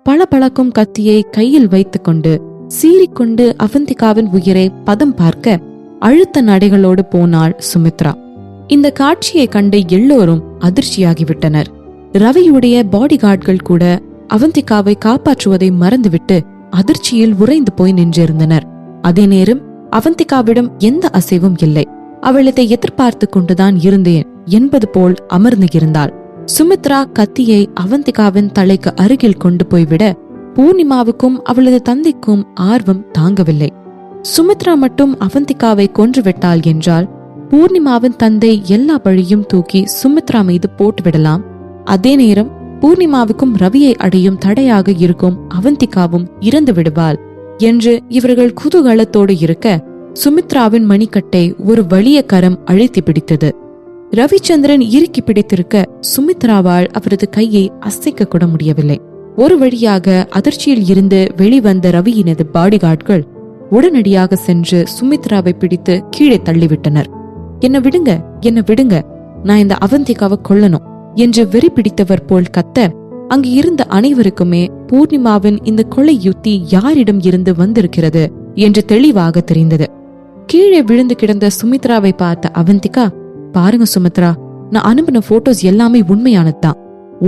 பளபளக்கும் கத்தியை கையில் வைத்துக்கொண்டு சீறிக்கொண்டு அவந்திகாவின் உயிரை பதம் பார்க்க அழுத்த நடைகளோடு போனாள் சுமித்ரா. இந்த காட்சியை கண்டு எல்லோரும் அதிர்ச்சியாகிவிட்டனர். ரவியுடைய பாடி கார்ட்கள் கூட அவந்திகாவை காப்பாற்றுவதை மறந்துவிட்டு அதிர்ச்சியில் உறைந்து போய் நின்றிருந்தனர். அதே நேரம் அவந்திகாவிடம் எந்த அசைவும் இல்லை. அவள் இதை எதிர்பார்த்து கொண்டுதான் இருந்தேன் என்பது போல் அமர்ந்து இருந்தாள். சுமித்ரா கத்தியை அவந்திகாவின் தலைக்கு அருகில் கொண்டு போய்விட பூர்ணிமாவுக்கும் அவளது தந்தைக்கும் ஆர்வம் தாங்கவில்லை. சுமித்ரா மட்டும் அவந்திகாவை கொன்றுவிட்டாள் என்றால் பூர்ணிமாவின் தந்தை எல்லா பழியும் தூக்கி சுமித்ரா மீது போட்டுவிடலாம். அதே நேரம் பூர்ணிமாவுக்கும் ரவியை அடையும் தடையாக இருக்கும் அவந்திகாவும் இறந்து விடுவாள் என்று இவர்கள் குதூகலத்தோடு இருக்க சுமித்ராவின் மணிக்கட்டை ஒரு வலிய கரம் அழுத்தி பிடித்தது. ரவிச்சந்திரன் இறுக்கி பிடித்திருக்க சுமித்ராவால் அவரது கையை அசைக்க கூட முடியவில்லை. ஒரு வழியாக அதிர்ச்சியில் இருந்து வெளிவந்த ரவியினது பாடிகார்ட்கள் உடனடியாக சென்று சுமித்ராவை பிடித்து கீழே தள்ளிவிட்டனர். என்ன விடுங்க, என்ன விடுங்க, நான் இந்த அவந்திகாவை கொல்லணும் என்று வெறி பிடித்தவர் போல் கத்த அங்கு இருந்த அனைவருக்குமே பூர்ணிமாவின் இந்த கொலை யுத்தி யாரிடம் இருந்து வந்திருக்கிறது என்று தெளிவாக தெரிந்தது. கீழே விழுந்து கிடந்த சுமித்ராவை பார்த்த அவந்திகா, பாருங்க சுமித்ரா, நான் அனுப்பின போட்டோஸ் எல்லாமே உண்மையானதுதான்.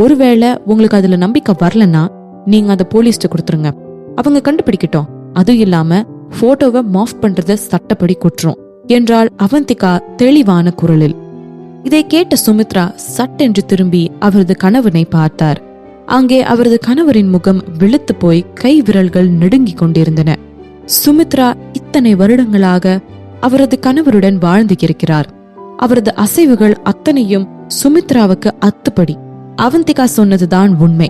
ஒருவேளை உங்களுக்கு அதுல நம்பிக்கை வரலன்னா நீங்க அதை போலீஸ்ட கொடுத்துருங்க, அவங்க கண்டுபிடிக்கட்டும். அதுவும் இல்லாம போட்டோவை மாஃப் பண்றத சட்டப்படி குற்றம் என்றாள் அவந்திகா தெளிவான குரலில். இதை கேட்ட சுமித்ரா சட்டென்று திரும்பி அவரது கணவனை பார்த்தார். அங்கே அவரது கணவரின் முகம் வெளுத்து போய் கை விரல்கள் நடுங்கிக் கொண்டிருந்தன. சுமித்ரா இத்தனை வருடங்களாக அவரது கணவருடன் வாழ்ந்து இருக்கிறார். அவரது அசைவுகள் அத்தனையும் சுமித்ராவுக்கு அத்துப்படி. அவந்திகா சொன்னதுதான் உண்மை.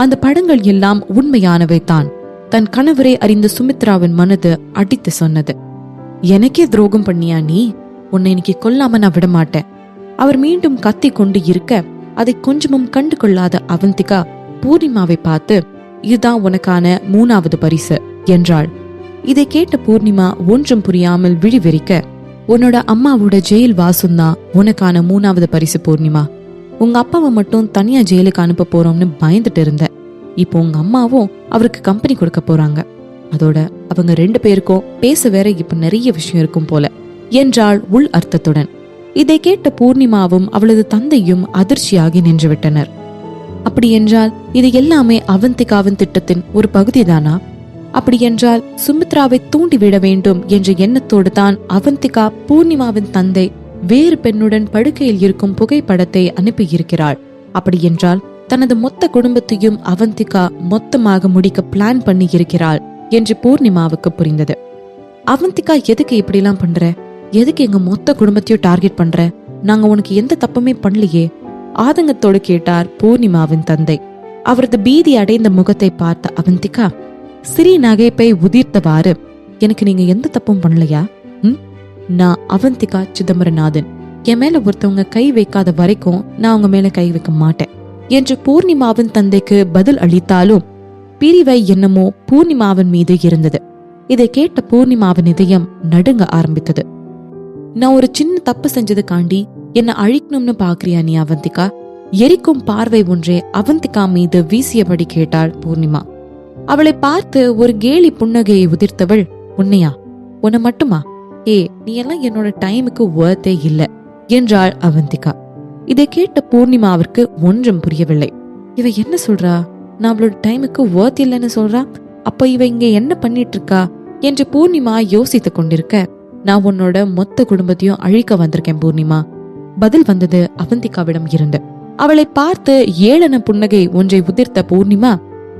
அந்த படங்கள் எல்லாம் உண்மையானவை தான். தன் கணவரை அறிந்த சுமித்ராவின் மனது அடித்து சொன்னது, எனக்கே துரோகம் பண்ணியா நீ? உன்னை இன்னைக்கு கொல்லாம நான் விட மாட்டேன். அவர் மீண்டும் கத்தி கொண்டு இருக்க அதை கொஞ்சமும் கண்டு கொள்ளாத அவந்திகா பூர்ணிமாவை பார்த்து, இதுதான் உனக்கான 3வது பரிசு என்றாள். இதை கேட்ட பூர்ணிமா ஒன்றும் புரியாமல் விழிவெறிக்க, உன்னோட அம்மாவோட ஜெயில் வாசம்தான் உனக்கான 3வது பரிசு பூர்ணிமா. உங்க அப்பாவை மட்டும் தனியா ஜெயிலுக்கு அனுப்ப போறோம்னு பயந்துட்டு இருந்த. இப்போ உங்க அம்மாவும் அவருக்கு கம்பெனி கொடுக்க போறாங்க. அதோட அவங்க 2 பேருக்கும் பேச வேற இப்ப நிறைய விஷயம் இருக்கும் போல என்றாள் உள் அர்த்தத்துடன். இதை கேட்ட பூர்ணிமாவும் அவளது தந்தையும் அதிர்ச்சியாகி நின்றுவிட்டனர். அப்படி என்றால் இது எல்லாமே அவந்திகாவின் திட்டத்தின் ஒரு பகுதிதானா? அப்படி என்றால் சுமித்ராவை தூண்டிவிட வேண்டும் என்ற எண்ணத்தோடு தான் அவந்திகா பூர்ணிமாவின் தந்தை வேறு பெண்ணுடன் படுக்கையில் இருக்கும் புகைப்படத்தை அனுப்பியிருக்கிறாள். அப்படி என்றால் தனது மொத்த குடும்பத்தையும் அவந்திகா மொத்தமாக முடிக்க பிளான் பண்ணி இருக்கிறாள் என்று பூர்ணிமாவுக்கு புரிந்தது. அவந்திகா, எதுக்கு இப்படிலாம் பண்ற? எதுக்கு எங்க மொத்த குடும்பத்தையும் டார்கெட் பண்ற? நாங்க உனக்கு எந்த தப்புமே பண்ணலையே ஆதங்கத்தோடு கேட்டார் பூர்ணிமாவின் தந்தை. அவரது பீதி அடைந்த முகத்தை பார்த்த அவந்திகா சிறி நகைப்பை உதிர்த்தவாறு, எனக்கு நீங்க எந்த தப்பும் பண்ணலையா? நான் அவந்திகா சிதம்பரநாதன். என் மேல ஒருத்தவங்க கை வைக்காத வரைக்கும் நான் அவங்க மேல கை வைக்க மாட்டேன் என்று பூர்ணிமாவின் தந்தைக்கு பதில் அளித்தாலும் பிரிவை என்னமோ பூர்ணிமாவின் மீது இருந்தது. இதை கேட்ட பூர்ணிமாவின் இதயம் நடுங்க ஆரம்பித்தது. நான் ஒரு சின்ன தப்பு செஞ்சதுக்காண்டி என்ன அழிக்கணும்னு பாக்குறியா நீ அவந்திகா? எரிக்கும் பார்வை ஒன்றே அவந்திகா மீது வீசியபடி கேட்டாள் பூர்ணிமா. அவளை பார்த்து ஒரு கேலி புன்னகையை உதிர்த்தவள், உன்னையா? உன்னை மட்டுமா? நீ எல்லாம் என்னோட டைமுக்கு வர்த்தே இல்ல என்றாள் அவந்திகா. இதை கேட்ட பூர்ணிமாவிற்கு ஒன்றும் புரியவில்லை. இவ என்ன சொல்றா? நான் அவளோட டைமுக்கு வர்த் இல்லைன்னு சொல்றா. அப்ப இவ இங்க என்ன பண்ணிட்டு இருக்கா என்று பூர்ணிமா யோசித்துக் கொண்டிருக்க, நான் உன்னோட மொத்த குடும்பத்தையும் அழிக்க வந்திருக்கேன் பூர்ணிமா. பதில் வந்தது அவந்திகாவிடம் இருந்து. அவளை பார்த்து ஏளன புன்னகை ஒன்றை உதிர்த்த பூர்ணிமா,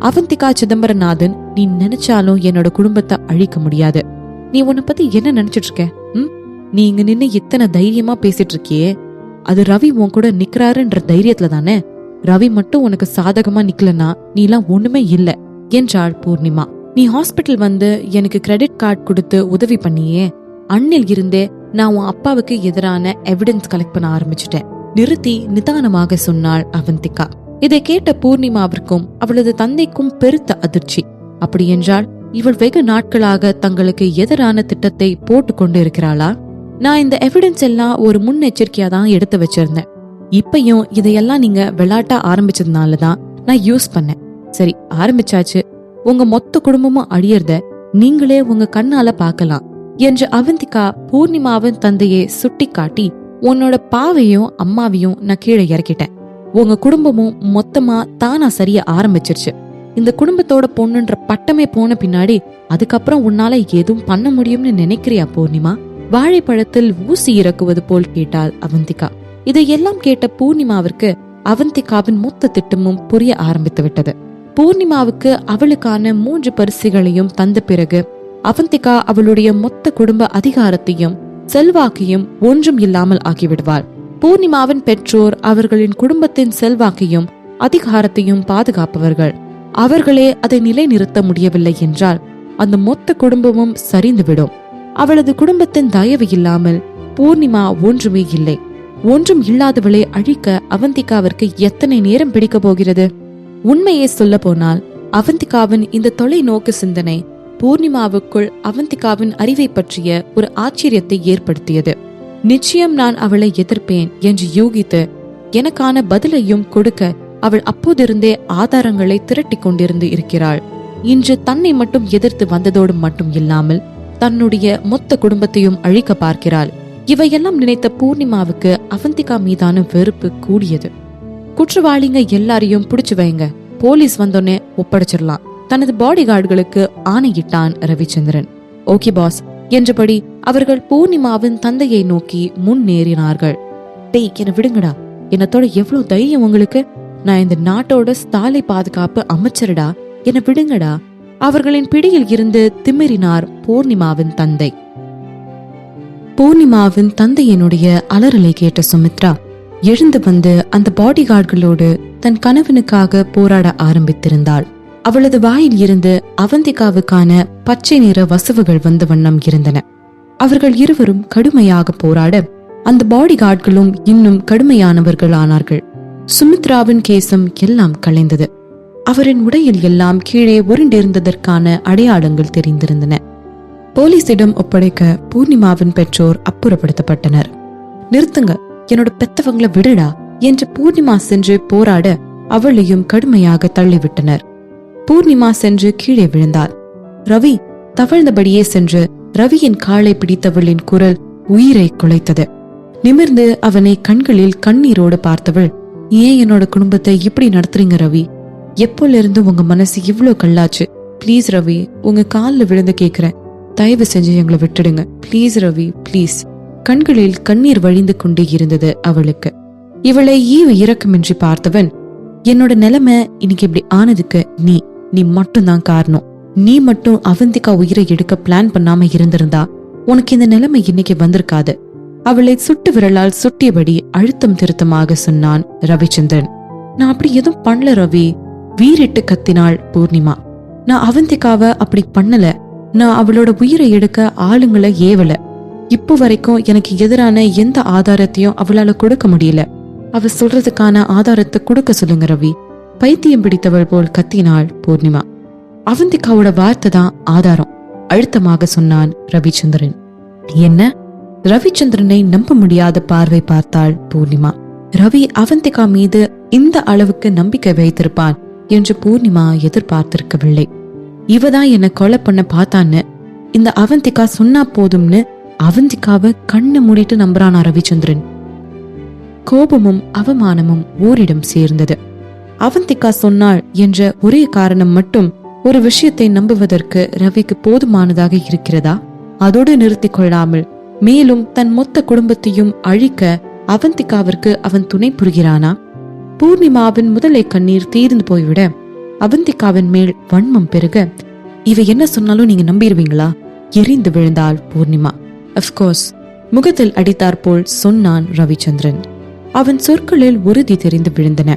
அவந்திகா சிதம்பரநாதன், நீ நினைச்சாலும் என்னோட குடும்பத்தை அழிக்க முடியாது. நீ உன்னை பத்தி என்ன நினைச்சிட்டு இருக்க? நீ இங்க நின்னு இத்தனை தைரியமா பேசிட்டு இருக்கியே, அது ரவி உன் கூட நிக்கிறாருன்ற தைரியத்துல தானே. ரவி மட்டும் உனக்கு சாதகமா நிக்கலனா நீ எல்லாம் ஒண்ணுமே இல்ல என்றாள் பூர்ணிமா. நீ ஹாஸ்பிட்டல் வந்து எனக்கு கிரெடிட் கார்டு கொடுத்து உதவி பண்ணியே, அண்ணில் இருந்தே நான் உன் அப்பாவுக்கு எதிரான எவிடன்ஸ் கலெக்ட் பண்ண ஆரம்பிச்சுட்டேன் நிறுத்தி நிதானமாக சொன்னாள் அவந்திகா. இதை கேட்ட பூர்ணிமாவிற்கும் அவளது தந்தைக்கும் பெருத்த அதிர்ச்சி. அப்படி என்றால் இவள் வெகு நாட்களாக தங்களுக்கு எதிரான திட்டத்தை போட்டு கொண்டு இருக்கிறாளா? நான் இந்த எவிடன்ஸ் எல்லாம் ஒரு முன்னெச்சரிக்கையா தான் எடுத்து வச்சிருந்தேன். இப்பயும் இதையெல்லாம் நீங்க விளையாட்டா ஆரம்பிச்சதுனாலதான் நான் யூஸ் பண்ணேன். சரி, ஆரம்பிச்சாச்சு. உங்க மொத்த குடும்பமும் அழியறத நீங்களே உங்க கண்ணால பாக்கலாம் என்று அவந்திகா பூர்ணிமாவின் தந்தையை சுட்டி காட்டி, உன்னோட பாவையும் அம்மாவையும் நான் கீழே இறக்கிட்டேன். உங்க குடும்பமும் மொத்தமா தானா சரிய ஆரம்பிச்சிருச்சு. இந்த குடும்பத்தோட பொண்ணுன்ற பட்டமே போன பின்னாடி அதுக்கப்புறம் உன்னால எதுவும் பண்ண முடியும்னு நினைக்கிறியா பூர்ணிமா? வாழைப்பழத்தில் ஊசி இறக்குவது போல் கேட்டாள் அவந்திகா. இதையெல்லாம் கேட்ட பூர்ணிமாவிற்கு அவந்திகாவின் மொத்த திட்டமும் புரிய ஆரம்பித்து விட்டது. பூர்ணிமாவுக்கு அவளுக்கான 3 பரிசுகளையும் தந்த பிறகு அவந்திகா அவளுடைய மொத்த குடும்ப அதிகாரத்தையும் செல்வாக்கையும் ஒன்றும் இல்லாமல் ஆக்கிவிடுவாள். பூர்ணிமாவின் பெற்றோர் அவர்களின் குடும்பத்தின் செல்வாக்கையும் அதிகாரத்தையும் பாதுகாப்பவர்கள். அவர்களே அதை நிலைநிறுத்த முடியவில்லை என்றால் அந்த மொத்த குடும்பமும் சரிந்துவிடும். அவளது குடும்பத்தின் தயவு இல்லாமல் பூர்ணிமா ஒன்றுமே இல்லை. ஒன்றும் இல்லாதவளை அழிக்க அவந்திகாவிற்கு எத்தனை நேரம் பிடிக்க போகிறது? உண்மையை சொல்ல போனால் அவந்திகாவின் இந்த தொலைநோக்கு சிந்தனை பூர்ணிமாவுக்குள் அவந்திகாவின் அறிவை பற்றிய ஒரு ஆச்சரியத்தை ஏற்படுத்தியது. நிச்சயம் நான் அவளை எதிர்ப்பேன் என்று யூகித்து எனக்கான பதிலையும் கொடுக்க அவள் அப்போதிருந்தே ஆதாரங்களை திரட்டி கொண்டிருந்து இருக்கிறாள். இன்று தன்னை மட்டும் எதிர்த்து வந்ததோடு மட்டும் இல்லாமல் தன்னுடைய மொத்த குடும்பத்தையும் அழிக்க பார்க்கிறாள். இவையெல்லாம் நினைத்த பூர்ணிமாவுக்கு அவந்திகா மீதான வெறுப்பு கூடியது. குற்றவாளிங்க எல்லாரையும் புடிச்சு வைங்க, போலீஸ் வந்தோன்னே ஒப்படைச்சிடலாம். தனது பாடி கார்டுகளுக்கு ஆணையிட்டான் ரவிச்சந்திரன். ஓகே பாஸ் என்றபடி அவர்கள் பூர்ணிமாவின் தந்தையை நோக்கி முன்னேறினார்கள். டேய், என்ன விடுங்கடா, என்னத்தோட எவ்வளவு தைரியம் உங்களுக்கு? நான் இந்த நாட்டோட சாலை பாதுகாப்பு அமைச்சரடா, என்ன விடுங்கடா. அவர்களின் பிடியில் இருந்து திமிரினார் பூர்ணிமாவின் தந்தை. பூர்ணிமாவின் தந்தையினுடைய அலறலை கேட்ட சுமித்ரா எழுந்து வந்து அந்த பாடி கார்டுகளோடு தன் கணவனுக்காக போராட ஆரம்பித்திருந்தாள். அவளது வாயில் இருந்து அவந்திகாவுக்கான பச்சை நிற வசவுகள் வந்த வண்ணம் இருந்தன. அவர்கள் இருவரும் கடுமையாக போராட அந்த பாடி கார்டுகளும் இன்னும் கடுமையானவர்கள் ஆனார்கள். சுமித்ராவின் கேசம் எல்லாம் கலைந்தது. அவரின் உடையில் எல்லாம் கீழே உருண்டிருந்ததற்கான அடையாளங்கள் தெரிந்திருந்தன. போலீசிடம் ஒப்படைக்க பூர்ணிமாவின் பெற்றோர் அப்புறப்படுத்தப்பட்டனர். நிறுத்துங்க, என்னோட பெத்தவங்களை விடுடா என்று பூர்ணிமா சென்று போராட அவளையும் கடுமையாக தள்ளிவிட்டனர். பூர்ணிமா சென்று கீழே விழுந்தாள். ரவி தவழ்ந்தபடியே சென்று ரவியின் காலை பிடித்தவளின் குரல் உயிரை குலைத்தது. நிமிர்ந்து அவனை கண்களில் கண்ணீரோடு பார்த்தவள், ஏன் என்னோட குடும்பத்தை இப்படி நடத்துறீங்க ரவி? எப்போல இருந்து உங்க மனசு இவ்ளோ கல்லாச்சு? பிளீஸ் ரவி, உங்க காலில் விழுந்து கேக்குறேன், தயவு செஞ்சு எங்களை விட்டுடுங்க, பிளீஸ் ரவி, பிளீஸ். கண்களில் கண்ணீர் வழிந்து கொண்டே இருந்தது அவளுக்கு. இவளை ஈவு இரக்கமின்றி பார்த்தவன், என்னோட நிலைமை இன்னைக்கு இப்படி ஆனதுக்கு நீ மட்டும்தான் காரணம். நீ மட்டும் அவந்திகா உயிரை எடுக்க பிளான் பண்ணாம இருந்திருந்தா உனக்கு இந்த நிலைமை இன்னைக்கு வந்திருக்காது. அவளை சுட்டு விரலால் சுட்டியபடி அழுத்தம் திருத்தமாக சொன்னான் ரவிச்சந்திரன். நான் அப்படி எதுவும் பண்ணல ரவி, வீறிட்டு கத்தினாள் பூர்ணிமா. நான் அவந்திகாவ அப்படி பண்ணல. நான் அவளோட உயிரை எடுக்க ஆளுங்களை ஏவல. இப்போ வரைக்கும் எனக்கு எதிரான எந்த ஆதாரத்தையும் அவளால கொடுக்க முடியல. அவ சொல்றதுக்கான ஆதாரத்தை கொடுக்க சொல்லுங்க ரவி, பைத்தியம் பிடித்தவள் போல் கத்தினாள் பூர்ணிமா. அவந்திகாவோட வார்த்தை தான் ஆதாரம், அழுத்தமாக சொன்னான் ரவிச்சந்திரன். என்ன? ரவிச்சந்திரனை நம்ப முடியாத பார்வை பார்த்தாள் பூர்ணிமா. ரவி அவந்திகா மீது இந்த அளவுக்கு நம்பிக்கை வைத்திருப்பான் என்று பூர்ணிமா எதிர்பார்த்திருக்கவில்லை. இவதான் என்ன கொலை பண்ண பார்த்தான்னு இந்த அவந்திகா சொன்னா போதும்னு அவந்திகாவை கண்ணை மூடிட்டு நம்புறானா ரவிச்சந்திரன். கோபமும் அவமானமும் ஓரிடம் சேர்ந்தது. அவந்திகா சொன்னாள் என்ற ஒரே காரணம் மட்டும் ஒரு விஷயத்தை நம்புவதற்கு ரவிக்கு போதுமானதாக இருக்கிறதா? அதோடு நிறுத்தி கொள்ளாமல் மேலும் தன் மொத்த குடும்பத்தையும் அழிக்க அவந்திகாவிற்கு அவன் துணை புரிகிறானா? பூர்ணிமாவின் முதலை கண்ணீர் தீர்ந்து போய்விட அவந்திகாவின் மேல் வன்மம் பெருக, இவ என்ன சொன்னாலும் நீங்க நம்பிடுவீங்களா? எரிந்து விழுந்தாள் பூர்ணிமா. அப்கோர்ஸ், முகத்தில் அடித்தாற்போல் சொன்னான் ரவிச்சந்திரன். அவன் சொற்களில் உறுதி தெரிந்து விழுந்தன.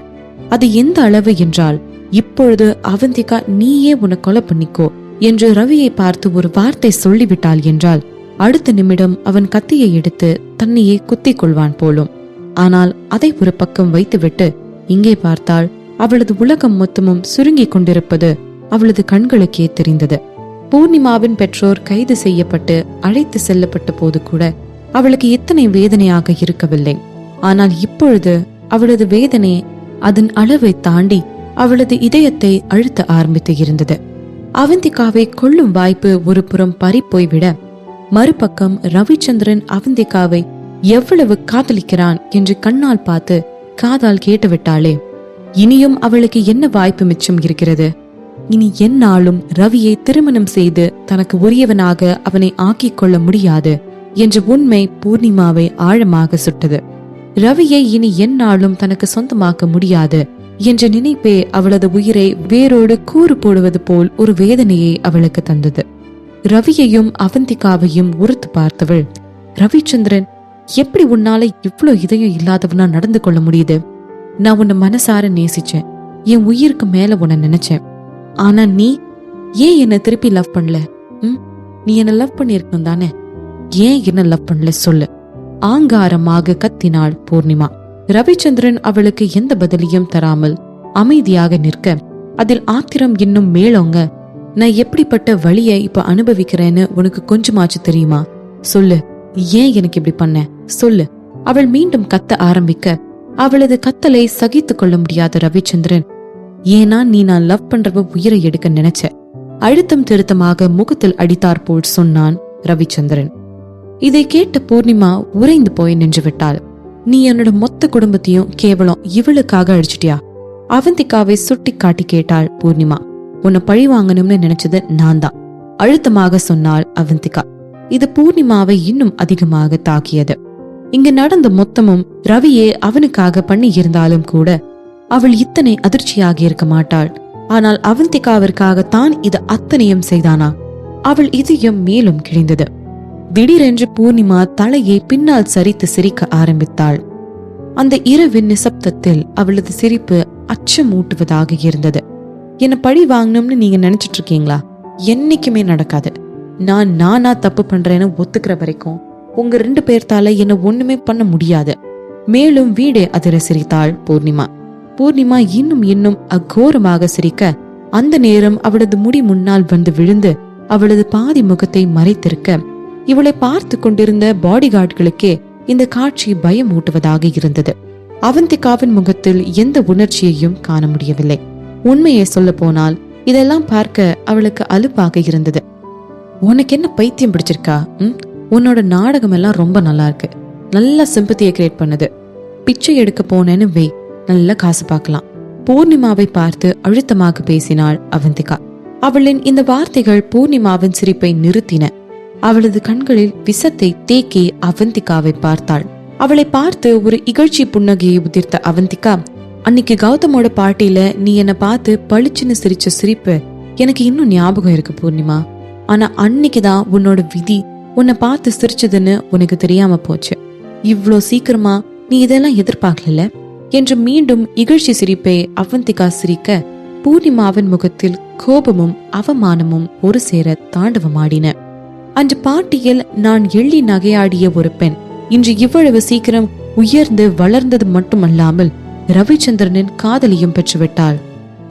அது எந்த அளவு என்றால், இப்பொழுது அவந்திகா நீயே உன்னை கொலை பண்ணிக்கோ என்று ரவியை பார்த்து ஒரு வார்த்தை சொல்லிவிட்டாள் என்றால் அடுத்த நிமிடம் அவன் கத்தியை எடுத்து தன்னையே குத்திக் கொள்வான் போலும். ஆனால் அதை ஒரு பக்கம் வைத்துவிட்டு இங்கே பார்த்தாள். அவளது உலகம் மொத்தமும் சுருங்கிக் கொண்டிருப்பது அவளது கண்களுக்கே தெரிந்தது. பூர்ணிமாவின் பெற்றோர் கைது செய்யப்பட்டு அழைத்து செல்லப்பட்ட போது கூட அவளுக்கு எத்தனை வேதனையாக இருக்கவில்லை. ஆனால் இப்பொழுது அவளது வேதனை அதன் அளவை தாண்டி அவளது இதயத்தை அழுத்த ஆரம்பித்து இருந்தது. அவந்திகாவை கொல்லும் வாய்ப்பு ஒரு புறம் பறிப்போய்விட, மறுபக்கம் ரவிச்சந்திரன் அவந்திகாவை எவ்வளவு காதலிக்கிறான் என்று கண்ணால் பார்த்து காதால் கேட்டுவிட்டாளே. இனியும் அவளுக்கு என்ன வாய்ப்பு மிச்சம் இருக்கிறது? இனி எந்நாளும் ரவியை திருமணம் செய்து தனக்கு உரியவனாக அவனை ஆக்கிக் கொள்ள முடியாது என்ற உண்மை பூர்ணிமாவை ஆழமாக சுட்டது. ரவியை இனி எந்நாளும் தனக்கு சொந்தமாக்க முடியாது என்ற நினைப்பே அவளது உயிரை வேரோடு கூறு போடுவது போல் ஒரு வேதனையை அவளுக்கு தந்தது. ரவியையும் அவந்திகாவையும் உறுத்து பார்த்தவள், ரவிச்சந்திரன், எப்படி உன்னால இவ்ளோ இதயம் இல்லாதவனா நடந்து கொள்ள முடியுது? நான் உன்னை மனசார நேசிச்சேன், என் உயிருக்கு மேல உன்னை நினைச்சேன். ஆனா நீ ஏன் என்ன திருப்பி லவ் பண்ணல? நீ என்ன லவ் பண்ணிருக்கணும் தானே, ஏன் என்ன லவ் பண்ணல சொல்லு? ஆங்காரமாக கத்தினாள் பூர்ணிமா. ரவிச்சந்திரன் அவளுக்கு எந்த பதிலையும் தராமல் அமைதியாக நிற்க, அதில் ஆத்திரம் இன்னும் மேலோங்க. நான் எப்படிப்பட்ட வழியை இப்ப அனுபவிக்கிறேன்னு உனக்கு கொஞ்சமாச்சு தெரியுமா? சொல்லு, ஏன் எனக்கு இப்படி பண்ண சொல்லு. அவள் மீண்டும் கத்த ஆரம்பிக்க, அவளது கத்தலை சகித்து கொள்ள முடியாத ரவிச்சந்திரன், ஏனா நீ நான் லவ் பண்றவ உயிரை எடுக்க நினைச்ச, அழுத்தம் திருத்தமாக முகத்தில் அடித்தார் போல் சொன்னான் ரவிச்சந்திரன். இதை கேட்ட பூர்ணிமா உறைந்து போய் நின்று விட்டாள். நீ என்னோட மொத்த குடும்பத்தையும் கேவலம் இவளுக்காக அழிச்சிட்டியா? அவந்திகாவை சுட்டி காட்டி கேட்டாள் பூர்ணிமா. உன்னை பழி வாங்கணும்னு நினைச்சது நான் தான், அழுத்தமாக சொன்னாள் அவந்திகா. இது பூர்ணிமாவை இன்னும் அதிகமாக தாக்கியது. இங்கு நடந்த மொத்தமும் ரவியே அவனுக்காக பண்ணி இருந்தாலும் கூட அவள் இத்தனை அதிர்ச்சியாகி இருக்க மாட்டாள். ஆனால் அவந்திகாவிற்காக தான் இது அத்தனையும் செய்தானா? அவள் இதயம் மேலும் கிழிந்தது. திடீரென்று பூர்ணிமா தலையை பின்னால் சரித்து சிரிக்க ஆரம்பித்தாள். அந்த இரவின் நிசப்தத்தில் அவளது சிரிப்பு அச்சமூட்டுவதாக இருந்தது. என்ன பழி வாங்கணும்னு நீங்க நினைச்சிட்டு இருக்கீங்களா? என்னைக்குமே நடக்காது. நானா தப்பு பண்றேன்னு ஒத்துக்கிற வரைக்கும் உங்க 2 பேர்த்தால என்ன ஒண்ணுமே பண்ண முடியாது. மேலும் வீடே அதிர சிரித்தாள் பூர்ணிமா. பூர்ணிமா இன்னும் அகோரமாக சிரிக்க, அந்த நேரம் அவளது முடி முன்னால் வந்து விழுந்து அவளது பாதி முகத்தை மறைத்திருக்க, இவளை பார்த்து கொண்டிருந்த பாடிகார்டுகளுக்கே இந்த காட்சி பயம் ஊட்டுவதாக இருந்தது. அவந்திகாவின் முகத்தில் எந்த உணர்ச்சியையும் காண முடியவில்லை. உண்மையை சொல்ல போனால் இதெல்லாம் பார்க்க அவளுக்கு அலுப்பாக இருந்தது. உனக்கு என்ன பைத்தியம் பிடிச்சிருக்கா? உன்னோட நாடகம் எல்லாம் ரொம்ப நல்லா இருக்கு, நல்ல சிம்பத்தியை கிரியேட் பண்ணுது. பிச்சை எடுக்க போனேன்னு வை, நல்ல காசு பார்க்கலாம். பூர்ணிமாவை பார்த்து அழுத்தமாக பேசினாள் அவந்திகா. அவளின் இந்த வார்த்தைகள் பூர்ணிமாவின் சிரிப்பை நிறுத்தின. அவளது கண்களில் விஷத்தை தேக்கி அவந்திகாவை பார்த்தாள். அவளை பார்த்து ஒரு இகழ்ச்சி புன்னகையை உதிர்த்த அவந்திகா, அன்னைக்கு கௌதமோட பார்ட்டியில நீ என்ன பார்த்து பளிச்சுன்னு சிரிச்ச சிரிப்பு எனக்கு இன்னும் ஞாபகம் இருக்கு பூர்ணிமா. ஆனா அன்னைக்குதான் உன்னோட விதி உன்னை பார்த்து சிரிச்சதுன்னு உனக்கு தெரியாம போச்சு. இவ்ளோ சீக்கிரமா நீ இதெல்லாம் எதிர்பார்க்கல என்று மீண்டும் இகழ்ச்சி சிரிப்பை அவந்திகா சிரிக்க, பூர்ணிமாவின் முகத்தில் கோபமும் அவமானமும் ஒரு சேர தாண்டவமாடின. அன்று பார்ட்டியில் நான் எள்ளி நகையாடிய ஒரு பெண் இன்று இவ்வளவு சீக்கிரம் உயர்ந்து வளர்ந்தது மட்டுமல்லாமல் ரவிச்சந்திரனின் காதலியும் பெற்றுவிட்டாள்.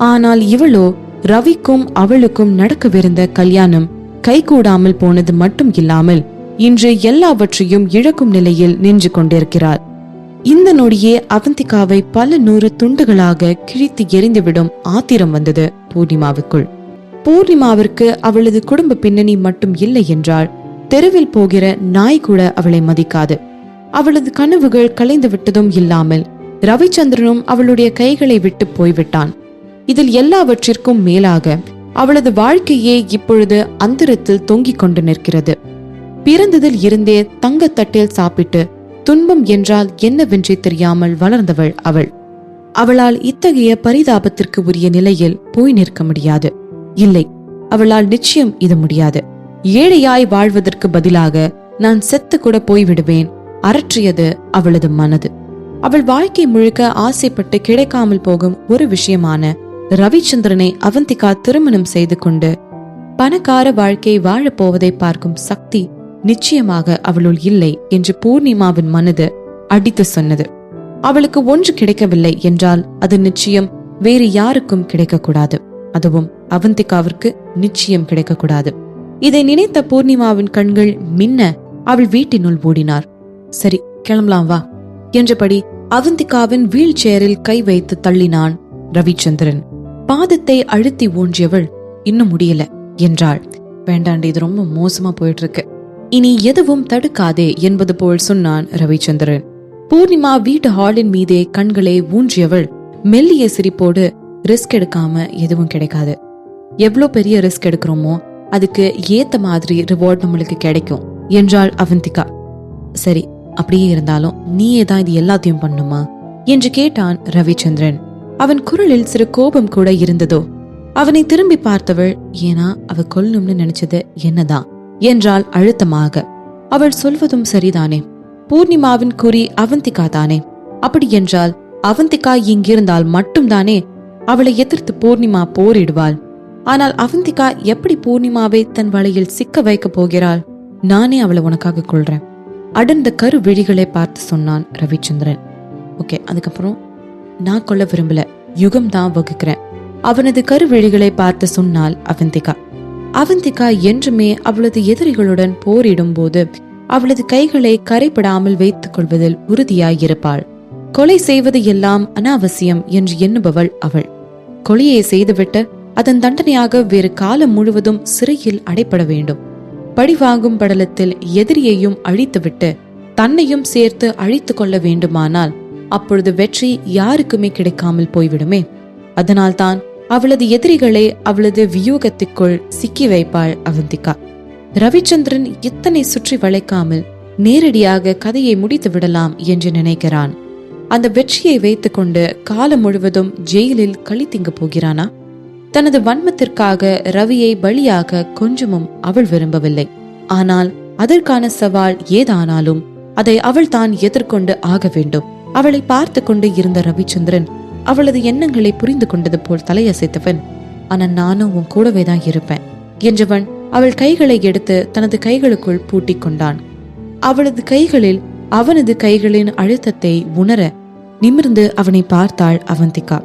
ஆனால் இவளோ ரவிக்கும் அவளுக்கும் நடக்கவிருந்த கல்யாணம் கைகூடாமல் போனது மட்டும் இல்லாமல் இன்று எல்லாவற்றையும் இழக்கும் நிலையில் நின்று கொண்டிருக்கிறாள். இந்த நொடியே அவந்திகாவை பல 100 துண்டுகளாக கிழித்து எரிந்துவிடும் ஆத்திரம் வந்தது பூர்ணிமாவுக்குள். பூர்ணிமாவிற்கு அவளது குடும்ப பின்னணி மட்டும் இல்லை என்றால் தெருவில் போகிற நாய் கூட அவளை மதிக்காது. அவளது கனவுகள் கலைந்து விட்டதும் இல்லாமல் ரவிச்சந்திரனும் அவளுடைய கைகளை விட்டு போய்விட்டான். இதில் எல்லாவற்றிற்கும் மேலாக அவளது வாழ்க்கையே இப்பொழுது அந்தரத்தில் தொங்கிக் கொண்டு நிற்கிறது. பிறந்ததில் இருந்தே தங்கத்தட்டில் சாப்பிட்டு துன்பம் என்றால் என்னவென்றே தெரியாமல் வளர்ந்தவள் அவள். அவளால் இத்தகைய பரிதாபத்திற்கு உரிய நிலையில் போய் நிற்க முடியாது. இல்லை, அவளால் நிச்சயம் இது முடியாது. ஏழையாய் வாழ்வதற்கு பதிலாக நான் செத்து கூட போய்விடுவேன் அரற்றியது அவளது மனது. அவள் வாழ்க்கை முழுக்க ஆசைப்பட்டு கிடைக்காமல் போகும் ஒரு விஷயமான ரவிச்சந்திரனை அவந்திகா திருமணம் செய்து கொண்டு பணக்கார வாழ்க்கை வாழப்போவதை பார்க்கும் சக்தி நிச்சயமாக அவளுள் இல்லை என்று பூர்ணிமாவின் மனது அடித்து சொன்னது. அவளுக்கு ஒன்று கிடைக்கவில்லை என்றால் அது நிச்சயம் வேறு யாருக்கும் கிடைக்கக்கூடாது. அதுவும் அவந்திகாவிற்கு நிச்சயம் கிடைக்கக்கூடாது. இதை நினைத்த பூர்ணிமாவின் கண்கள் மின்ன அவள் வீட்டினுள் ஓடினார். சரி, கிளம்பலாம் வா என்றபடி அவந்திகாவின் வீல் சேரில் கை வைத்து தள்ளினான் ரவிச்சந்திரன். பாதத்தை அழுத்தி ஊன்றியவள் இன்னும் முடியல என்றாள். வேண்டாண்டி, இது ரொம்ப மோசமா போயிட்டு இருக்கு, இனி எதுவும் தடுக்காதே என்பது போல் சொன்னான் ரவிச்சந்திரன். பூர்ணிமா வீட்டு ஹாலின் மீதே கண்களை ஊன்றியவள் மெல்லிய சிரிப்போடு, ரிஸ்க் எடுக்காம எதுவும் கிடைக்காது, எவ்வளவு பெரிய ரிஸ்க் எடுக்கிறோமோ அதுக்கு ஏத்த மாதிரி ரிவார்ட் நம்மளுக்கு கிடைக்கும் என்றாள் அவந்திகா. சரி, அப்படியே இருந்தாலும் நீயே தான் இது எல்லாத்தையும் பண்ணுமா என்று கேட்டான் ரவிச்சந்திரன். அவன் குரலில் சிறு கோபம் கூட இருந்ததோ. அவனை திரும்பி பார்த்தவள், ஏனா அவ கொல்லணும்னு நினைச்சது என்னதான் என்றாள் அழுத்தமாக. அவள் சொல்வதும் சரிதானே, பூர்ணிமாவின் குறி அவந்திகா தானே. அப்படி என்றால் அவந்திகா இங்கிருந்தால் மட்டும்தானே அவளை எதிர்த்து பூர்ணிமா போரிடுவாள். ஆனால் அவந்திகா எப்படி பூர்ணிமாவை தன் வலையில் சிக்க வைக்க போகிறாள்? நானே அவளை உனக்காக கொள்றேன், அடர்ந்த கரு விழிகளை பார்த்து சொன்னான் ரவிச்சந்திரன். ஓகே, அதுக்கப்புறம் நான் கொல்ல விரும்பல, யுகம் தான் வகுக்கிறேன், அவனது கருவிழிகளை பார்த்து சொன்னாள் அவந்திகா. அவந்திகா என்றுமே அவளது எதிரிகளுடன் போரிடும் போது அவளது கைகளை கரைப்படாமல் வைத்துக் கொள்வதில் உறுதியாயிருப்பாள். கொலை செய்வது எல்லாம் அனாவசியம் என்று எண்ணுபவள் அவள். கொலையை செய்துவிட்டு அதன் தண்டனையாக வேறு காலம் முழுவதும் சிறையில் அடைப்பட வேண்டும். பழிவாங்கும் படலத்தில் எதிரியையும் அழித்துவிட்டு தன்னையும் சேர்த்து அழித்து கொள்ள வேண்டுமானால் அப்பொழுது வெற்றி யாருக்குமே கிடைக்காமல் போய்விடுமே. அதனால்தான் அவளது எதிரிகளை அவளது வியூகத்துக்குள் சிக்கி வைப்பாள் அவந்திகா. ரவிச்சந்திரன் இத்தனை சுற்றி வளைக்காமல் நேரடியாக கதையை முடித்து விடலாம் என்று நினைக்கிறான். அந்த வெற்றியை வைத்துக் கொண்டு காலம் முழுவதும் ஜெயிலில் கழித்திங்க போகிறானா? தனது வன்மத்திற்காக ரவியை பலியாக கொஞ்சமும் அவள் விரும்பவில்லை. ஆனால் அதற்கான சவால் ஏதானாலும் அதை அவள் தான் எதிர்கொண்டு ஆக வேண்டும். அவளை பார்த்து கொண்டு இருந்த ரவிச்சந்திரன் அவளது எண்ணங்களை புரிந்து கொண்டது போல் தலையசைத்தவன், ஆனா நானும் உன் கூடவே தான் இருப்பேன் என்றவன் அவள் கைகளை எடுத்து தனது கைகளுக்குள் பூட்டிக் கொண்டான். அவளது கைகளில் அவனது கைகளின் அழுத்தத்தை உணர நிமிர்ந்து அவனை பார்த்தாள் அவந்திகா.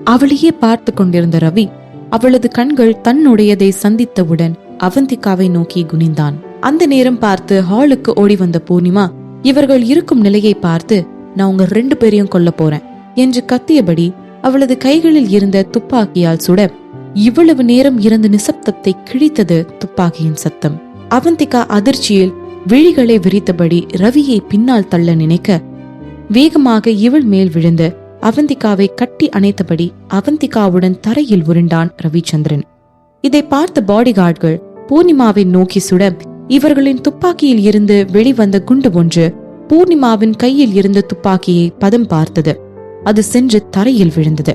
அவளையே பார்த்து கொண்டிருந்த ரவி அவளது கண்கள் தன்னுடையதை சந்தித்தவுடன் அவந்திகாவை நோக்கி குனிந்தான். அந்த நேரம் பார்த்து ஹாலுக்கு ஓடி வந்த பூர்ணிமா இவர்கள் இருக்கும் நிலையை பார்த்து, நான் உங்க 2 பேரையும் கொல்ல போறேன் என்று கத்தியபடி அவளது கைகளில் இருந்த துப்பாக்கியால் சுட இவ்வளவு நேரம் இருந்த நிசப்தத்தை கிழித்தது துப்பாக்கியின் சத்தம். அவந்திகா அதிர்ச்சியில் விழிகளை விரித்தபடி ரவியை பின்னால் தள்ள நினைக்க வேகமாக இவள் மேல் விழுந்து அவந்திகாவை கட்டி அணைத்தபடி அவந்திகாவுடன் தரையில் உருண்டான் ரவிச்சந்திரன். இதை பார்த்த பாடிகார்ட்கள் பூர்ணிமாவை நோக்கி சுட இவர்களின் துப்பாக்கியில் இருந்து வெளிவந்த குண்டு ஒன்று பூர்ணிமாவின் கையில் இருந்த துப்பாக்கியை பதம் பார்த்தது. அது சென்று தரையில் விழுந்தது.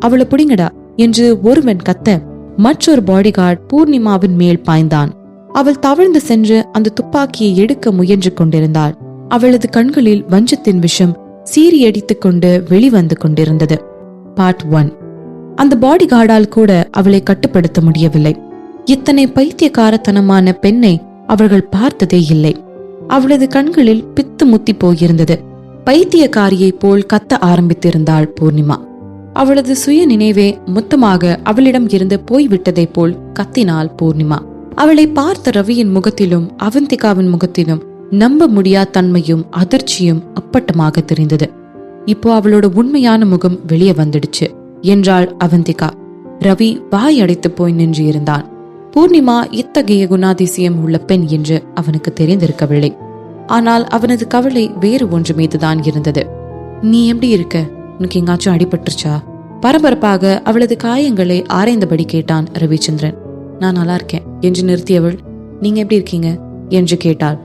அவளை புடிங்கடா என்று ஒருவன் கத்த மற்றொரு பாடிகார்ட் பூர்ணிமாவின் மேல் பாய்ந்தான். அவள் தவழ்ந்து சென்று அந்த துப்பாக்கியை எடுக்க முயன்று கொண்டிருந்தாள். அவளது கண்களில் வஞ்சத்தின் விஷம் சீரியடித்துக் கொண்டு வெளிவந்து கொண்டிருந்தது. பார்ட் 1. அந்த பாடிகார்டால் கூட அவளை கட்டுப்படுத்த முடியவில்லை. இத்தனை பைத்தியக்காரத்தனமான பெண்ணை அவர்கள் பார்த்ததே இல்லை. அவளது கண்களில் பித்து முத்தி போயிருந்தது. பைத்தியக்காரியை போல் கத்த ஆரம்பித்திருந்தாள் பூர்ணிமா. அவளது சுய நினைவே மொத்தமாக அவளிடம் இருந்து போய்விட்டதை போல் கத்தினாள் பூர்ணிமா. அவளை பார்த்த ரவியின் முகத்திலும் அவந்திகாவின் முகத்திலும் நம்ப முடியா தன்மையும் அதிர்ச்சியும் அப்பட்டமாக தெரிந்தது. இப்போ அவளோட உண்மையான முகம் வெளியே வந்துடுச்சு என்றாள் அவந்திகா. ரவி வாய் அடைத்து போய் நின்று இருந்தான். பூர்ணிமா இத்தகைய குணாதிசயம் உள்ள பெண் என்று அவனுக்கு தெரிந்திருக்கவில்லை. ஆனால் அவனது கவலை வேறு ஒன்று மீதுதான் இருந்தது. நீ எப்படி இருக்க? உனக்கு எங்காச்சும் அடிபட்டுருச்சா? பரபரப்பாக அவளது காயங்களை ஆராய்ந்தபடி கேட்டான் ரவிச்சந்திரன். நான் நல்லா இருக்கேன் என்று நிறுத்தியவள், நீங்க எப்படி இருக்கீங்க என்று கேட்டாள்.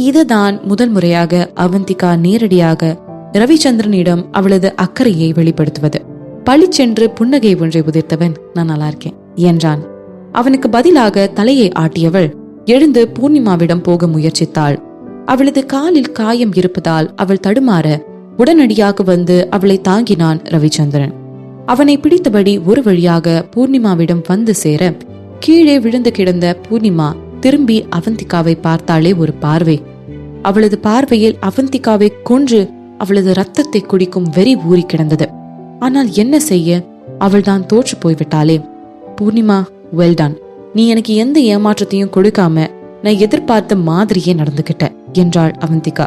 இதுதான் முதல் முறையாக அவந்திகா நேரடியாக ரவிச்சந்திரனிடம் அவளது அக்கறையை வெளிப்படுத்துவது. பளிச்சென்று புன்னகை ஒன்றை உதிர்த்தவன், நான் நல்லா இருக்கேன் என்றான். அவனுக்கு பதிலாக தலையை ஆட்டியவள் எழுந்து பூர்ணிமாவிடம் போக முயற்சித்தாள். அவளது காலில் காயம் இருப்பதால் அவள் தடுமாற உடனடியாக வந்து அவளை தாங்கினான் ரவிச்சந்திரன். அவனை பிடித்தபடி ஒரு வழியாக பூர்ணிமாவிடம் வந்து சேர கீழே விழுந்து கிடந்த பூர்ணிமா திரும்பி அவந்திகாவை பார்த்தாலே ஒரு பார்வை. அவளது பார்வையில் அவந்திகாவை கொன்று அவளது ரத்தத்தை குடிக்கும் வெறி ஊறி கிடந்தது. ஆனால் என்ன செய்ய, அவள்தான் தோற்று போய்விட்டாளே. பூர்ணிமா, வெல்டான், நீ எனக்கு எந்த ஏமாற்றத்தையும் கொடுக்காம நான் எதிர்பார்த்த மாதிரியே நடந்துகிட்ட என்றாள் அவந்திகா.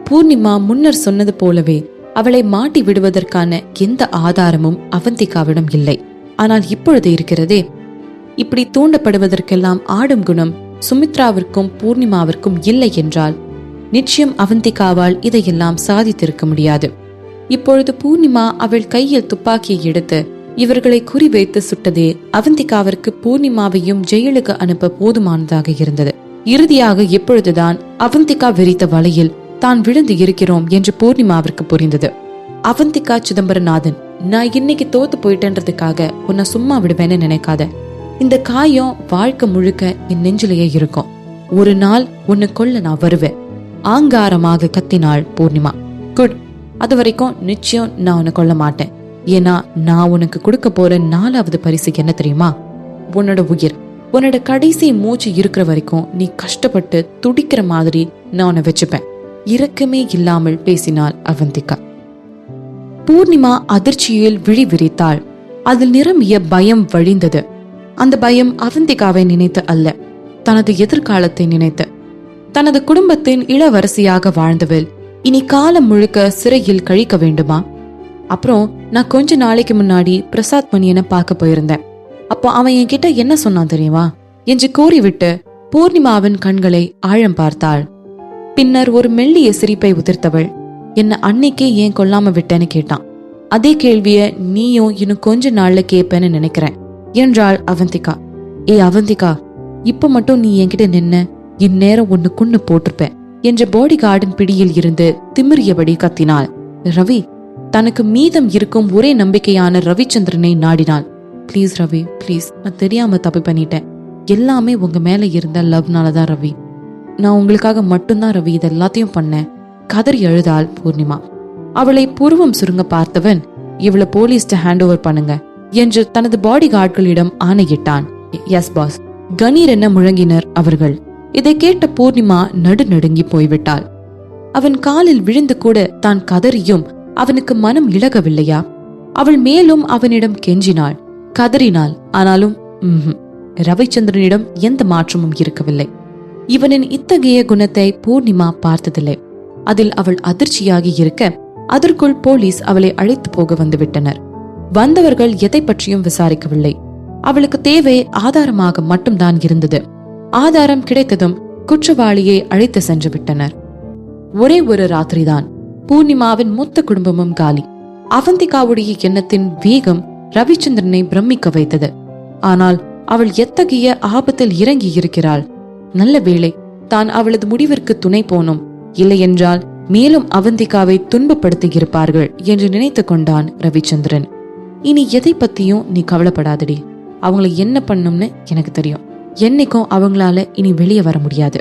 பூர்ணிமா முன்னர் சொன்னது போலவே அவளை மாட்டி விடுவதற்கான எந்த ஆதாரமும் அவந்திகாவிடம் இல்லை. ஆனால் இப்பொழுது இருக்கிறதே. இப்படி தூண்டப்படுவதற்கெல்லாம் ஆடும் குணம் சுமித்ராவிற்கும் பூர்ணிமாவிற்கும் இல்லை என்றால் நிச்சயம் அவந்திகாவால் இதையெல்லாம் சாதித்திருக்க முடியாது. இப்பொழுது பூர்ணிமா அவள் கையில் துப்பாக்கியை எடுத்து இவர்களை குறிவைத்து சுட்டதே அவந்திகாவிற்கு பூர்ணிமாவையும் ஜெயிலுக்கு அனுப்ப போதுமானதாக இருந்தது. இறுதியாக எப்பொழுதுதான் அவந்திகா விரித்த வலையில் தான் விழுந்து இருக்கிறோம் என்று பூர்ணிமாவிற்கு புரிந்தது. அவந்திகா சிதம்பரநாதன், நான் இன்னைக்கு தோத்து போயிட்டேன்றதுக்காக உன்னை சும்மா விடுவேன்னு நினைக்காத. இந்த காயம் வாழ்க்கை முழுக்க என் நெஞ்சிலேயே இருக்கும். ஒரு நாள் உன்னை கொல்ல நான் வருவேன், ஆங்காரமாக கத்தினாள் பூர்ணிமா. குட், அது வரைக்கும் நிச்சயம் நான் உன்னை கொல்ல மாட்டேன். ஏன்னா நான் உனக்கு கொடுக்க போற 4வது பரிசு என்ன தெரியுமா? உன்னோட உயிர். உன்னோட கடைசி மூச்சு இருக்கிற வரைக்கும் நீ கஷ்டப்பட்டு துடிக்கிற மாதிரி நான் உன்னை வச்சுப்பேன். இரக்கமே இல்லாமல் பேசினாள் அவந்திகா. பூர்ணிமா அதிர்ச்சியில் விழி விரித்தாள். அதில் நிரம்பிய பயம் வழிந்தது. அந்த பயம் அவந்திகாவை நினைத்து அல்ல, தனது எதிர்காலத்தை நினைத்து. தனது குடும்பத்தின் இளவரசியாக வாழ்ந்தவள் இனி காலம் முழுக்க சிறையில் கழிக்க வேண்டுமா? அப்புறம் நான் கொஞ்ச நாளைக்கு முன்னாடி பிரசாத் மணியனை பார்க்க போயிருந்தேன். அப்போ அவன் என்கிட்ட என்ன சொன்னான் தெரியுமா என்று கூறிவிட்டு பூர்ணிமாவின் கண்களை ஆழம் பார்த்தாள். பின்னர் ஒரு மெல்லிய சிரிப்பை உதிர்த்தவள், என்ன அன்னைக்கே ஏன் கொல்லாம விட்டேன்னு கேட்டான். அதே கேள்விய நீயும் இன்னும் கொஞ்ச நாள்ல கேட்பேன்னு நினைக்கிறேன் என்றாள் அவந்திகா. ஏ அவந்திகா, இப்ப மட்டும் நீ என்கிட்ட நின்ன இந்நேரம் ஒன்னு கொன்னு போட்டிருப்பேன் என்ற பாடி கார்டின் பிடியில் இருந்து திமிரியபடி கத்தினாள். ரவி தனக்கு மீதம் இருக்கும் ஒரே நம்பிக்கையான ரவிச்சந்திரனை நாடினாள். ப்ளீஸ் ரவி, ப்ளீஸ், நான் தெரியாம தப்பு பண்ணிட்டேன். எல்லாமே உங்க மேல இருந்த லவ்னாலதான் ரவி. நான் உங்களுக்காக மட்டும்தான் ரவி இது எல்லாத்தையும் பண்ணேன். கதறி அழுதாள் பூர்ணிமா. அவளை புருவம் சுருங்க பார்த்தவன், இவளை போலீஸ்ட ஹேண்ட் ஓவர் பண்ணுங்க என்று தனது பாடி கார்டுகளிடம் ஆணையிட்டான். எஸ் பாஸ், கணீர் என்ன முழங்கினர் அவர்கள். இதை கேட்ட பூர்ணிமா நடுநடுங்கி போய்விட்டாள். அவன் காலில் விழுந்து கூட தான் கதறியும் அவனுக்கு மனம் இழகவில்லையா? அவள் மேலும் அவனிடம் கெஞ்சினாள், கதறினாள். ஆனாலும் ரவிச்சந்திரனிடம் எந்த மாற்றமும் இருக்கவில்லை. இவனின் இத்தகைய குணத்தை பூர்ணிமா பார்த்ததில்லை. அதில் அவள் அதிர்ச்சியாகி இருக்க அதற்குள் போலீஸ் அவளை அழைத்து போக வந்துவிட்டனர். வந்தவர்கள் எதை பற்றியும் விசாரிக்கவில்லை. அவளுக்கு தேவை ஆதாரமாக மட்டும்தான் இருந்தது. ஆதாரம் கிடைத்ததும் குற்றவாளியை அழைத்து சென்று விட்டனர். ஒரே ஒரு ராத்திரிதான் பூர்ணிமாவின் மொத்த குடும்பமும் காலி. அவந்திகாவுடைய எண்ணத்தின் வேகம் ரவிச்சந்திரனை பிரமிக்க வைத்தது. ஆனால் அவள் எத்தகைய ஆபத்தில் இறங்கி இருக்கிறாள். நல்ல வேளை தான் அவளது முடிவிற்கு துணை போனோம், இல்லையென்றால் மேலும் அவந்திகாவை துன்பப்படுத்தி இருப்பார்கள் என்று நினைத்து கொண்டான் ரவிச்சந்திரன். இனி எதை பத்தியும் நீ கவலைப்படாதடி. அவங்கள என்ன பண்ணும்னு எனக்கு தெரியும். என்னைக்கும் அவங்களால இனி வெளியே வர முடியாது.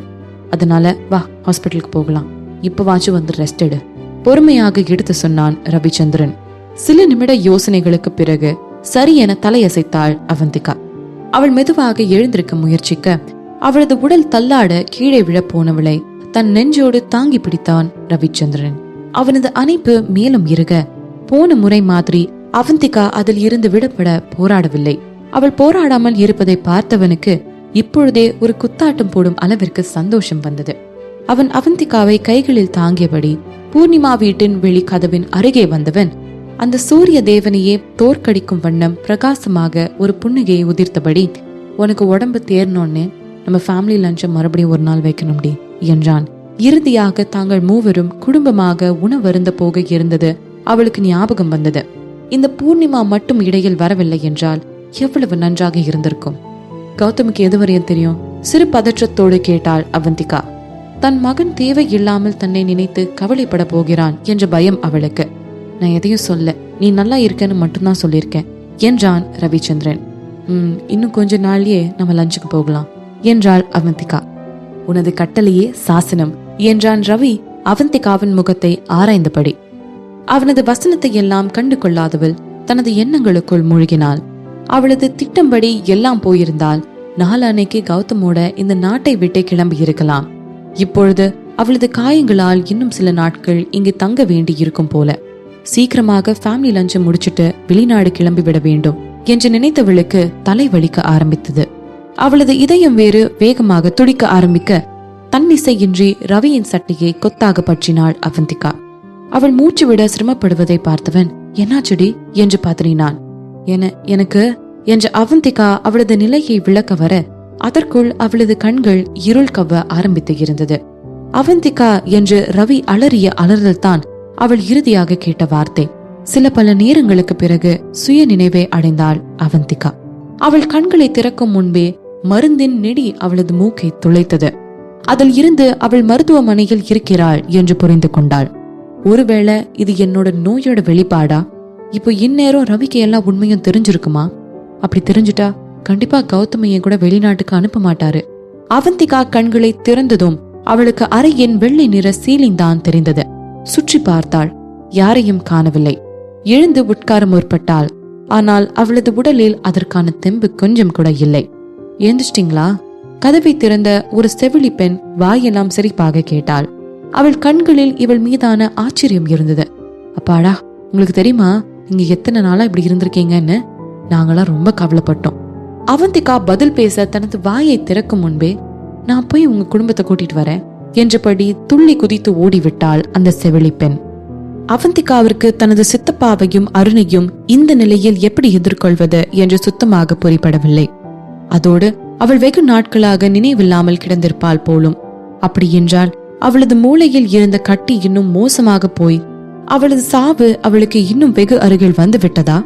அதனால வா, ஹாஸ்பிட்டலுக்கு போகலாம். இப்பவாச்சும் வந்து ரெஸ்ட் எடு, பொறுமையாக எடுத்து சொன்னான் ரவிச்சந்திரன். சில நிமிட யோசனைகளுக்கு பிறகு சரி என தலையசைத்தாள் அவந்திகா. அவள் மெதுவாக எழுந்திருக்க முயற்சிக்க அவளது உடல் தள்ளாட கீழே விழ போனவளை தன் நெஞ்சோடு தாங்கி பிடித்தான் ரவிச்சந்திரன். அவனது அணைப்பு மேலும் இருக போன முறை மாதிரி அவந்திகா அதில் இருந்து விடப்பட போராடவில்லை. அவள் போராடாமல் இருப்பதை பார்த்தவனுக்கு இப்பொழுதே ஒரு குத்தாட்டம் போடும் அளவிற்கு சந்தோஷம் வந்தது. அவன் அவந்திகாவை கைகளில் தாங்கியபடி பூர்ணிமா வீட்டின் வெளி கதவின் அருகே வந்தவன் அந்த சூரிய தேவனையே தோற்கடிக்கும் வண்ணம் பிரகாசமாக ஒரு புன்னகையை உதிர்த்தபடி, உனக்கு உடம்பு தேர்னோன்னு நம்ம ஃபேமிலி லஞ்சை மறுபடியும் ஒரு நாள் வைக்கணும்டி என்றான். இறுதியாக தாங்கள் மூவரும் குடும்பமாக உணவருந்த போக இருந்தது அவளுக்கு ஞாபகம் வந்தது. இந்த பூர்ணிமா மட்டும் இடையில் வரவில்லை என்றால் எவ்வளவு நன்றாக இருந்திருக்கும். கௌதமுக்கு எதுவரையும் தெரியும்? சிறு பதற்றத்தோடு கேட்டாள் அவந்திகா. தன் மகன் தேவையில்லாமல் தன்னை நினைத்து கவலைப்பட போகிறான் என்ற பயம் அவளுக்கு. நான் எதையும் சொல்ல, நீ நல்லா இருக்கன்னு மட்டும்தான் சொல்லியிருக்கேன் என்றான் ரவிச்சந்திரன். இன்னும் கொஞ்ச நாள்லயே நம்ம லஞ்சுக்கு போகலாம் என்றாள் அவந்திகா. உனது கட்டளையே சாசனம் என்றான் ரவி அவந்திகாவின் முகத்தை ஆராய்ந்தபடி. அவனது வசனத்தை எல்லாம் கண்டு கொள்ளாதவள் தனது எண்ணங்களுக்குள் மூழ்கினாள். அவளது திட்டம்படி எல்லாம் போயிருந்தால் நாளானைக்கு கௌதமோட இந்த நாட்டை விட்டே கிளம்பி இருக்கலாம். இப்பொழுது அவளது காயங்களால் இன்னும் சில நாட்கள் இங்கு தங்க வேண்டி இருக்கும் போல. சீக்கிரமாக ஃபேமிலி லஞ்சை முடிச்சிட்டு வெளிநாடு கிளம்பி விட வேண்டும் என்று நினைத்தவளுக்கு தலை வலிக்க ஆரம்பித்தது. அவளது இதயம் வேறு வேகமாக துடிக்க ஆரம்பிக்க தன்னிசையின்றி ரவியின் சட்டையை கொத்தாக பற்றினாள் அவந்திகா. அவள் மூச்சு விட சிரமப்படுவதை பார்த்தவன், என்னாச்சுடி என்று பதறினான். எனக்கு என்ற அவந்திகா அவளது நிலையை விளக்க வர அதற்குள் அவளது கண்கள் இருள் கவ்வ ஆரம்பித்து இருந்தது. அவந்திகா என்று ரவி அலறிய அலறல் தான் அவள் இறுதியாக கேட்ட வார்த்தை. சில பல நேரங்களுக்கு பிறகு சுய நினைவை அடைந்தாள் அவந்திகா. அவள் கண்களை திறக்கும் முன்பே மருந்தின் நெடி அவளது மூக்கை துளைத்தது. அதில் இருந்து அவள் மருத்துவமனையில் இருக்கிறாள் என்று புரிந்து கொண்டாள். ஒருவேளை இது என்னோட நோயோட வெளிப்பாடா? இப்போ இந்நேரம் ரவிக்கு எல்லா உண்மையும் தெரிஞ்சிருக்குமா? அப்படி தெரிஞ்சுட்டா கண்டிப்பா கௌதமையை கூட வெளிநாட்டுக்கு அனுப்ப மாட்டாரு. அவந்திகா கண்களை திறந்ததும் அவளுக்கு அறையின் வெள்ளை நிற சீலிங் தான் தெரிந்தது. சுற்றி பார்த்தாள், யாரையும் காணவில்லை. எழுந்து உட்கார முற்பட்டாள். ஆனால் அவளது உடலில் அதற்கான தெம்பு கொஞ்சம் கூட இல்லை. எழுந்துச்சிட்டீங்களா? கதவை திறந்த ஒரு செவிலி பெண் வாயெல்லாம் சிரிப்பாக கேட்டாள். அவள் கண்களில் இவள் மீதான ஆச்சரியம் இருந்தது. அப்பாடா, உங்களுக்கு தெரியுமா நீங்க எத்தனை நாளா இப்படி இருந்திருக்கீங்கன்னு? நாங்களாம் ரொம்ப கவலைப்பட்டோம். அவந்திகா பதில் பேச தனது வாயை திறக்கும் முன்பே, நான் போய் உங்க குடும்பத்தை கூட்டிட்டு வரேன் என்றபடி துள்ளி குதித்து ஓடிவிட்டாள் அந்த செவிலி பெண். அவந்திகாவிற்கு தனது சித்தப்பாவையும் அருணையும் இந்த நிலையில் எப்படி எதிர்கொள்வது என்று சுத்தமாக புரிபடவில்லை. அதோடு அவள் வெகு நாட்களாக நினைவில்லாமல் கிடந்திருப்பாள் போலும். அப்படி என்றால் அவளது மூளையில் இருந்த கட்டி இன்னும் மோசமாக போய் அவளது சாவு அவளுக்கு இன்னும் வெகு அருகில் வந்து விட்டதா?